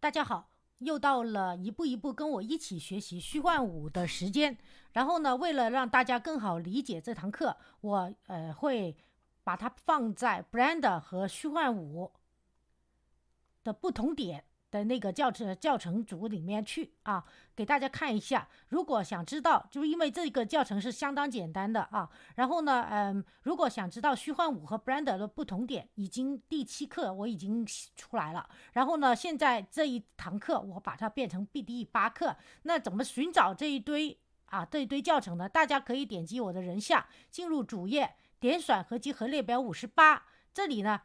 大家好，又到了一步一步跟我一起学习虚幻五的时间。然后呢，为了让大家更好理解这堂课，我会把它放在 Blender 和虚幻五的不同点的那个教程组里面去啊，给大家看一下。如果想知道，就是因为这个教程是相当简单的啊。然后呢，如果想知道虚幻五和 Blender 的不同点，已经第7课我已经出来了。然后呢，现在这一堂课我把它变成第8课。那怎么寻找这一堆教程呢？大家可以点击我的人像，进入主页，点选合集和列表58，这里呢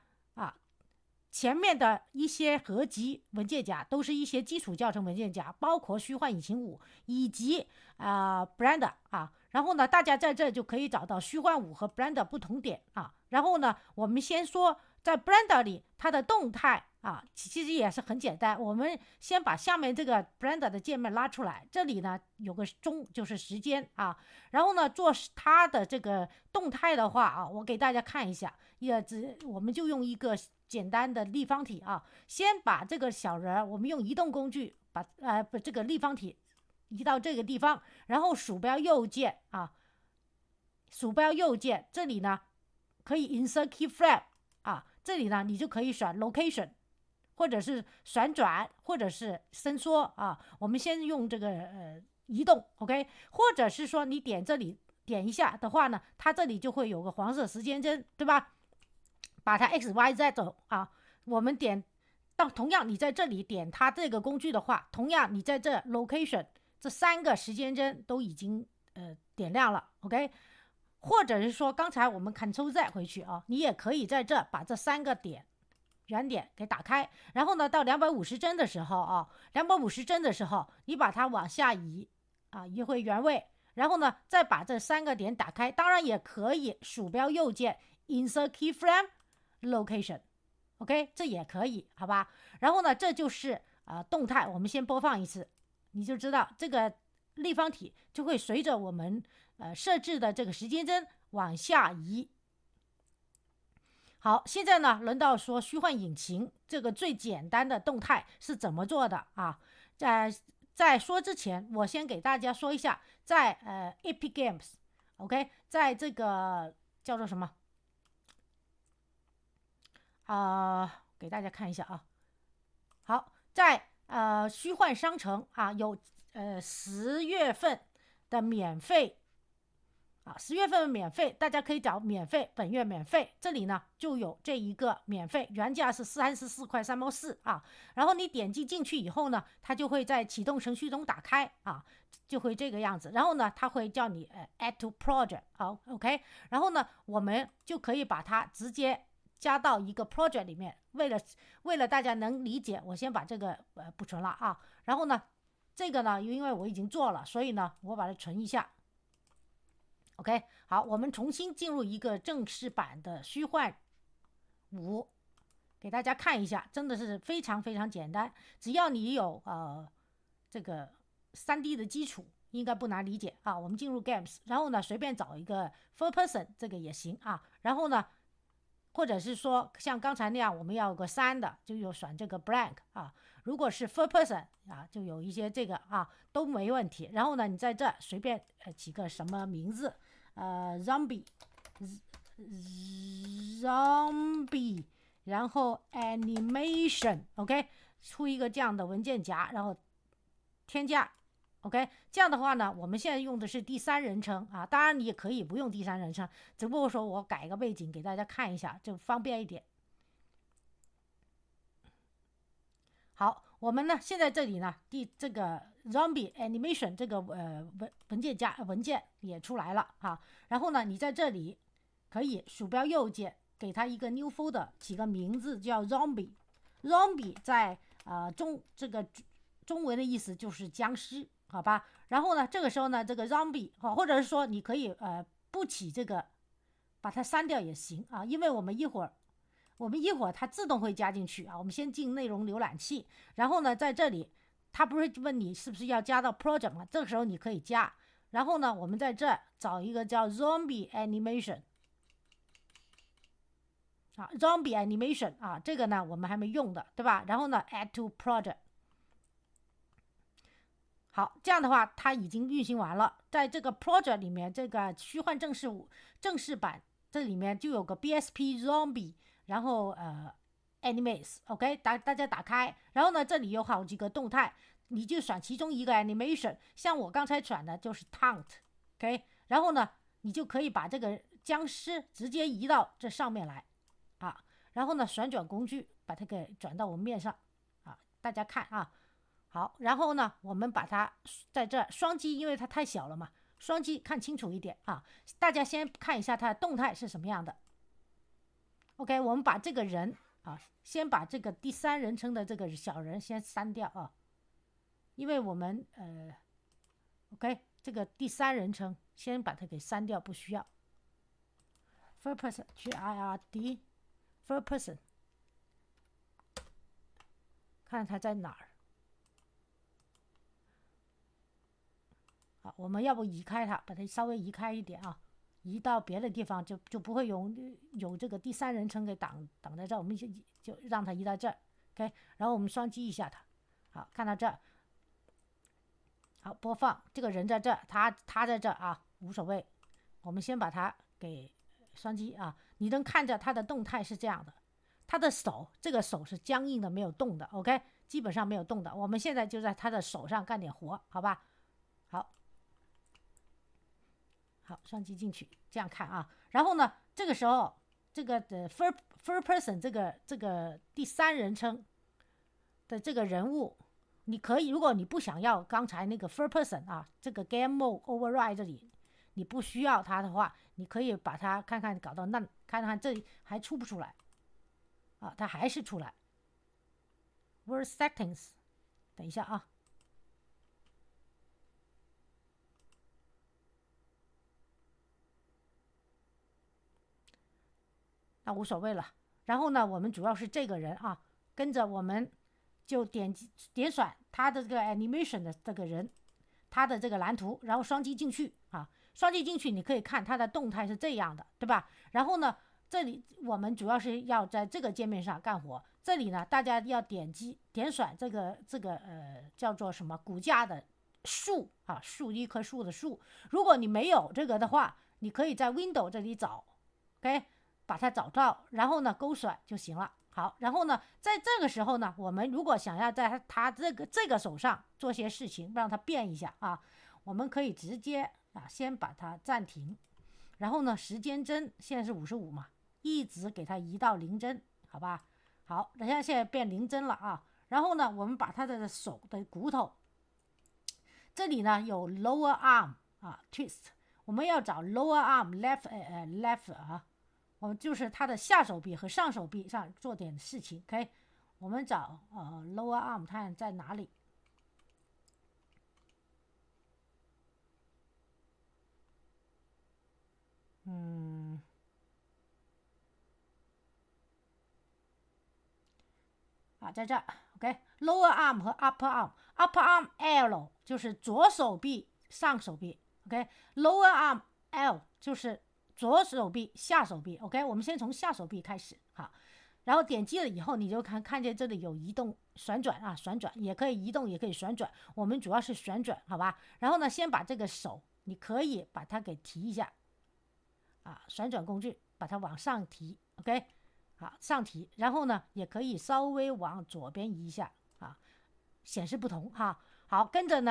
前面的一些合集文件夹都是一些基础教程文件夹，包括虚幻引擎5以及Blender 啊。然后呢，大家在这就可以找到虚幻5和 Blender 不同点啊。然后呢，我们先说在 Blender 里它的动态啊，其实也是很简单。我们先把下面这个 Blender 的界面拉出来，这里呢有个钟，就是时间啊。然后呢，做它的这个动态的话啊，我给大家看一下，我们就用一个简单的立方体啊，先把这个小人我们用移动工具把这个立方体移到这个地方，然后鼠标右键这里呢可以 insert keyframe 啊，这里呢你就可以选 location， 或者是旋转，或者是伸缩啊。我们先用这个移动 OK， 或者是说你点这里点一下的话呢，它这里就会有个黄色时间针，对吧？把它 XYZ 走啊，我们点到同样你在这里点它这个工具的话，同样你在这 location 这3个时间针都已经点亮了 OK。 或者是说刚才我们 Ctrl+Z 回去啊，你也可以在这把这3个原点给打开。然后呢，到250帧的时候啊，250帧的时候你把它往下移啊，移回原位，然后呢再把这3个点打开。当然也可以鼠标右键 insert keyframe location OK， 这也可以好吧。然后呢，这就是动态。我们先播放一次，你就知道这个立方体就会随着我们设置的这个时间针往下移。好，现在呢轮到说虚幻引擎这个最简单的动态是怎么做的啊。在说之前，我先给大家说一下，在Epic Games OK， 在这个叫做什么给大家看一下啊。好，在虚幻商城啊有10月份的免费10月份免费，大家可以找免费，本月免费，这里呢就有这一个免费，原价是34块3毛4啊。然后你点击进去以后呢，它就会在启动程序中打开啊，就会这个样子。然后呢，它会叫你add to project 好 OK， 然后呢，我们就可以把它直接加到一个 project 里面。为了大家能理解，我先把这个不存了啊。然后呢，这个呢，因为我已经做了，所以呢，我把它存一下。OK， 好，我们重新进入一个正式版的虚幻5，给大家看一下，真的是非常非常简单。只要你有这个3D 的基础，应该不难理解啊。我们进入 Games， 然后呢，随便找一个 First Person， 这个也行啊。然后呢，或者是说像刚才那样，我们要有个3的，就有选这个 Blank 啊。如果是 First Person 啊，就有一些这个啊都没问题。然后呢，你在这随便起个什么名字。zombie， 然后 animation OK， 出一个这样的文件夹，然后添加 OK。 这样的话呢，我们现在用的是第3人称啊，当然你也可以不用第3人称，只不过说我改个背景给大家看一下，就方便一点。好，我们呢现在这里呢这个 zombie animation 这个文件也出来了啊。然后呢，你在这里可以鼠标右键给它一个 new folder， 起个名字叫 zombie。zombie 在这个中文的意思就是僵尸，好吧。然后呢，这个时候呢，这个 zombie 或者是说你可以不起这个，把它删掉也行啊，因为我们一会儿它自动会加进去啊。我们先进内容浏览器，然后呢，在这里它不是问你是不是要加到 project 吗？这个时候你可以加。然后呢，我们在这找一个叫 zombie animation 啊 ，zombie animation 啊，这个呢我们还没用的，对吧？然后呢 add to project 好，这样的话它已经运行完了。在这个 project 里面，这个虚幻正式版这里面就有个 BSP Zombie， 然后Animates，OK， 大家打开，然后呢这里有好几个动态，你就选其中一个 animation， 像我刚才选的就是 Taunt，OK， 然后呢你就可以把这个僵尸直接移到这上面来啊，然后呢旋转工具把它给转到我们面上啊，大家看啊。好，然后呢我们把它在这双击，因为它太小了嘛，双击看清楚一点啊。大家先看一下它的动态是什么样的。 OK， 我们把这个人啊，先把这个第三人称的这个小人先删掉啊，因为我们OK， 这个第三人称先把它给删掉，不需要。Third person GIRD Third person， 看它在哪儿。好，我们要不移开它，把它稍微移开一点啊，移到别的地方就不会有这个第三人称给挡在这儿，我们就让它移到这儿 ，OK， 然后我们双击一下它，好，看到这儿，好，播放，这个人在这儿，他在这儿啊，无所谓，我们先把它给双击啊，你能看着它的动态是这样的，他的手，这个手是僵硬的，没有动的 ，OK， 基本上没有动的，我们现在就在他的手上干点活，好吧？好，双击进去，这样看啊。然后呢，这个时候，这个的 first person 这个第三人称的这个人物，你可以，如果你不想要刚才那个 first person 啊，这个 game mode override 这里，你不需要它的话，你可以把它看看搞到那，看看这里还出不出来啊？它还是出来。Word settings， 等一下啊。那无所谓了。然后呢，我们主要是这个人啊，跟着我们就点选他的这个 animation 的这个人，他的这个蓝图，然后双击进去啊，双击进去你可以看他的动态是这样的，对吧？然后呢，这里我们主要是要在这个界面上干活。这里呢，大家要点选这个叫做什么骨架的树啊，一棵树的树。如果你没有这个的话，你可以在 Window 这里找 ，OK。把它找到，然后呢勾选就行了。好，然后呢，在这个时候呢，我们如果想要在他这个手上做些事情，让它变一下啊，我们可以直接啊，先把它暂停，然后呢，时间针现在是55嘛，一直给它移到0帧，好吧？好，等下现在变0帧了啊。然后呢，我们把他的手的骨头，这里呢有 lower arm 啊 twist， 我们要找 lower arm left 啊。我们就是他的下手臂和上手臂上做点事情 ，OK？ 我们找lower arm 看在哪里？在这 ，OK？lower arm 和 upper arm，upper arm L 就是左手臂上手臂 ，OK？lower arm L 就是左手臂下手臂 ，OK？ 我们先从下手臂开始，好，然后点击了以后，你就看见这里有移动、旋转啊，旋转也可以移动，也可以旋转，我们主要是旋转，好吧？然后呢，先把这个手，你可以把它给提一下，啊，旋转工具把它往上提 ，OK？ 好，上提，然后呢，也可以稍微往左边移一下啊，显示不同哈。好，跟着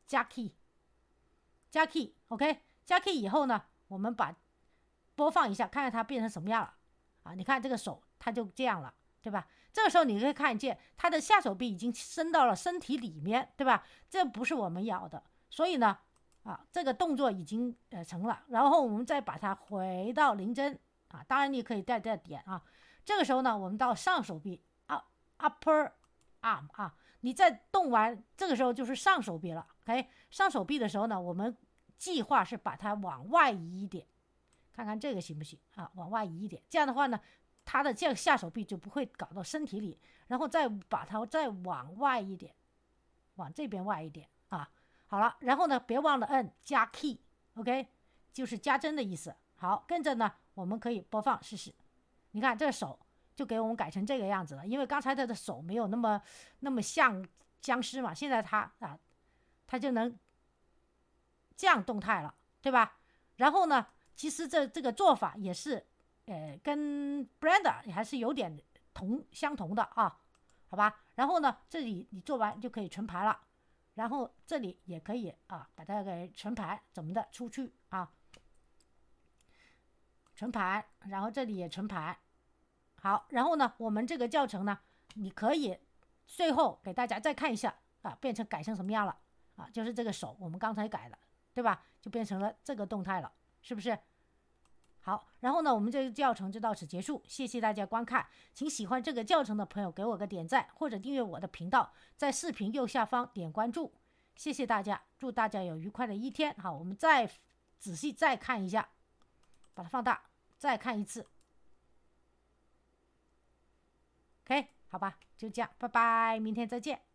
加 key，OK？ 加 key 以后呢，我们把播放一下，看看它变成什么样了啊？你看这个手，它就这样了，对吧？这个时候你可以看见它的下手臂已经伸到了身体里面，对吧？这不是我们要的，所以呢，啊，这个动作已经成了，然后我们再把它回到0帧啊，当然你可以在这点啊。这个时候呢，我们到上手臂upper arm 啊，你再动完，这个时候就是上手臂了。OK， 上手臂的时候呢，我们计划是把它往外移一点，看看这个行不行啊？往外移一点，这样的话呢，它的这个下手臂就不会搞到身体里，然后再把它再往外一点，往这边外一点啊。好了，然后呢，别忘了摁加 key，OK， 就是加针的意思。好，跟着呢，我们可以播放试试。你看这个手就给我们改成这个样子了，因为刚才他的手没有那么像僵尸嘛，现在他啊它就能这样动态了，对吧？然后呢，其实这个做法也是，跟 Blender 还是有点相同的啊，好吧？然后呢，这里你做完就可以存盘了，然后这里也可以啊，把它给存盘怎么的出去啊，存盘，然后这里也存盘。好，然后呢，我们这个教程呢，你可以最后给大家再看一下啊，改成什么样了啊？就是这个手我们刚才改了，对吧？就变成了这个动态了，是不是？好，然后呢，我们这个教程就到此结束，谢谢大家观看，请喜欢这个教程的朋友给我个点赞或者订阅我的频道，在视频右下方点关注，谢谢大家，祝大家有愉快的一天。好，我们再仔细再看一下，把它放大，再看一次。OK， 好吧，就这样，拜拜，明天再见。